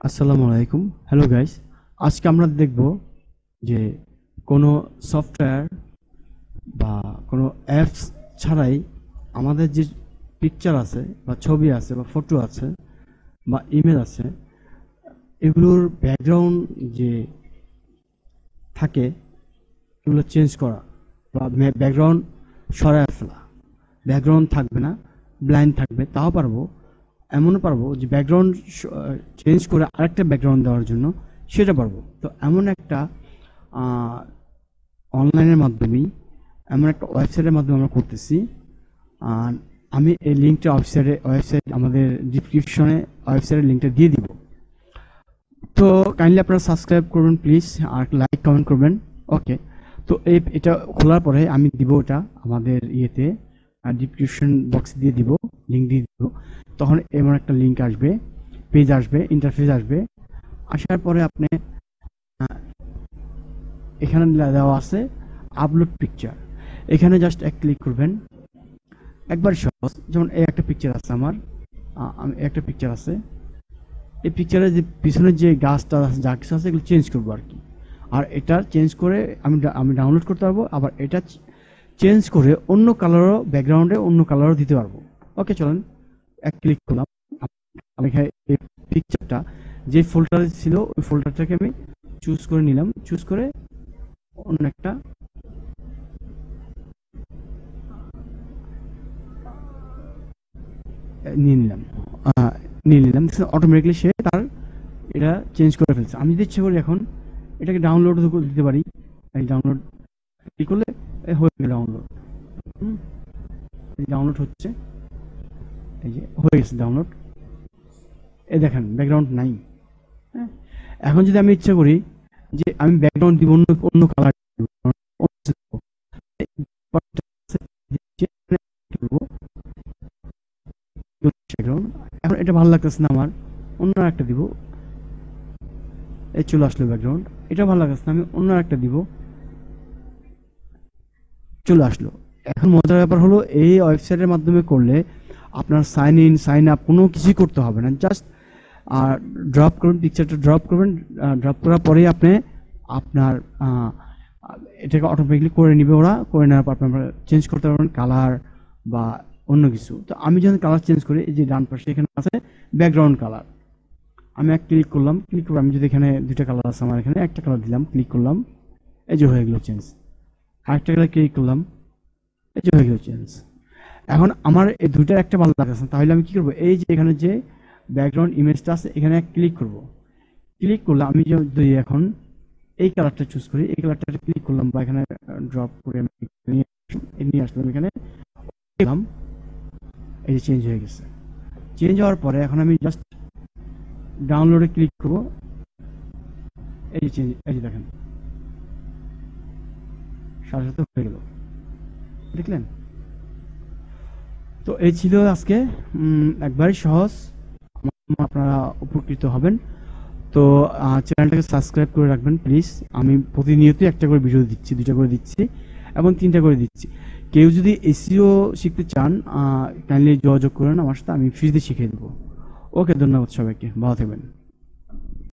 আসসালামু আলাইকুম। Hello guys, আজকে আমরা দেখব যে কোনো সফটওয়্যার বা কোনো অ্যাপস ছাড়াই আমাদের যে পিকচার আছে বা ছবি আছে বা ফটো আছে বা ইমেজ আছে, এগুলোর ব্যাকগ্রাউন্ড যে থাকে এগুলো চেঞ্জ করা বা ব্যাকগ্রাউন্ড সরায় ফেলা। ব্যাকগ্রাউন্ড থাকবে না, ব্লাইন্ড থাকবে, তাও পারবো। এমনও পারবো যে ব্যাকগ্রাউন্ড চেঞ্জ করে আরেকটা ব্যাকগ্রাউন্ড দেওয়ার জন্য সেটা পারবো। তো এমন একটা অনলাইনের মাধ্যমেই, এমন একটা ওয়েবসাইটের মাধ্যমে আমরা করতেছি। আর আমি এই লিঙ্কটা ওয়েবসাইট আমাদের ডিসক্রিপশনে ওয়েবসাইটের লিঙ্কটা দিয়ে দিব। তো কাইন্ডলি আপনারা সাবস্ক্রাইব করবেন প্লিজ, আর লাইক কমেন্ট করবেন। ওকে, তো এটা খোলার পরে আমি দিব ওটা আমাদের ইয়েতে ডিসক্রিপশন বক্স দিয়ে দিব, লিঙ্ক দিয়ে দিব। তখন এমন একটা লিঙ্ক আসবে, পেজ আসবে, ইন্টারফেস আসবে। আসার পরে আপনি এখানে দেওয়া আছে আপলোড পিকচার, এখানে জাস্ট এক ক্লিক করবেন। একবার সহজ, যেমন এই একটা পিকচার আছে আমার, একটা পিকচার আছে। এই পিকচারের যে পিছনের যে গাছটা আছে, যা কিছু আছে, এগুলো চেঞ্জ করবো আর কি। আর এটা চেঞ্জ করে আমি ডাউনলোড করতে পারবো, আবার এটা চেঞ্জ করে অন্য কালারও, ব্যাকগ্রাউন্ডে অন্য কালারও দিতে পারবো। ওকে, চলেন এক ক্লিক করলাম। আমি এখানে এই পিকচারটা যে ফোল্ডারে ছিল ওই ফোল্ডারটাকে আমি চুজ করে নিলাম, চুজ করে অন্য একটা নিয়ে নিলাম। অটোমেটিকলি সে তার এটা চেঞ্জ করে ফেলছে। আমি যদি ইচ্ছে করি এখন এটাকে ডাউনলোড দিতে পারি। এই ডাউনলোড ক্লিক করলে হয়ে গেল ডাউনলোড হচ্ছে। এই যে হয়ে গেছে ডাউনলোড। এই দেখেন ব্যাকগ্রাউন্ড নাই। হ্যাঁ, এখন যদি আমি ইচ্ছা করি যে আমি ব্যাকগ্রাউন্ড দিব অন্য কালার, এখন এটা ভালো লাগতেছে না আমার, অন্য একটা দিব। এই চলে আসলো ব্যাকগ্রাউন্ড। এটা ভালো লাগতেছে না, আমি অন্য একটা দিব, চলে আসলো। এখন মজার ব্যাপার হলো, এই ওয়েবসাইটের মাধ্যমে করলে আপনার সাইন ইন সাইন আপ কোনো কিছুই করতে হবে না। জাস্ট ড্রপ করবেন, পিকচারটা ড্রপ করবেন। ড্রপ করার পরেই আপনি আপনার এটাকে অটোমেটিকলি করে নিবে ওরা। করে নেওয়ার পর আপনার চেঞ্জ করতে পারবেন কালার বা অন্য কিছু। তো আমি যখন কালার চেঞ্জ করি, এই যে ডান পাশে এখানে আছে ব্যাকগ্রাউন্ড কালার, আমি এক ক্লিক করলাম। ক্লিক করে আমি যদি এখানে দুইটা কালার আছে আমার, এখানে একটা কালার দিলাম, ক্লিক করলাম, এই যে হয়ে গেল চেঞ্জ। আরেকটা কালার ক্লিক করলাম, এই যে হয়ে গেল চেঞ্জ। এখন আমার এই দুইটার একটা ভালো লাগছে, তাহলে আমি কি করবো, এই যে এখানে যে ব্যাকগ্রাউন্ড ইমেজটা আছে এখানে এক ক্লিক করব। ক্লিক করলে আমি যদি এখন এই কালারটা চুজ করি, এই কালারটা ক্লিক করলাম বা এখানে ড্রপ করে নিয়ে আসলাম, এখানে গেলাম, এই যে চেঞ্জ হয়ে গেছে। চেঞ্জ হওয়ার পরে এখন আমি জাস্ট ডাউনলোডে ক্লিক করবো। এই যে চেঞ্জ, এই যে দেখেন সাথে সাথে হয়ে গেল, দেখলেন? তো এই ছিল আজকে একবারই সহজ, আপনারা উপকৃত হবেন। তো চ্যানেলটাকে সাবস্ক্রাইব করে রাখবেন প্লিজ। আমি প্রতিনিয়তই একটা করে ভিডিও দিচ্ছি, দুইটা করে দিচ্ছি এবং তিনটা করে দিচ্ছি। কেউ যদি এসইও শিখতে চান, কাইন্ডলি যোগাযোগ করেন আমার সাথে, আমি ফ্রিতে শিখিয়ে দেবো। ওকে, ধন্যবাদ সবাইকে, ভালো থাকবেন।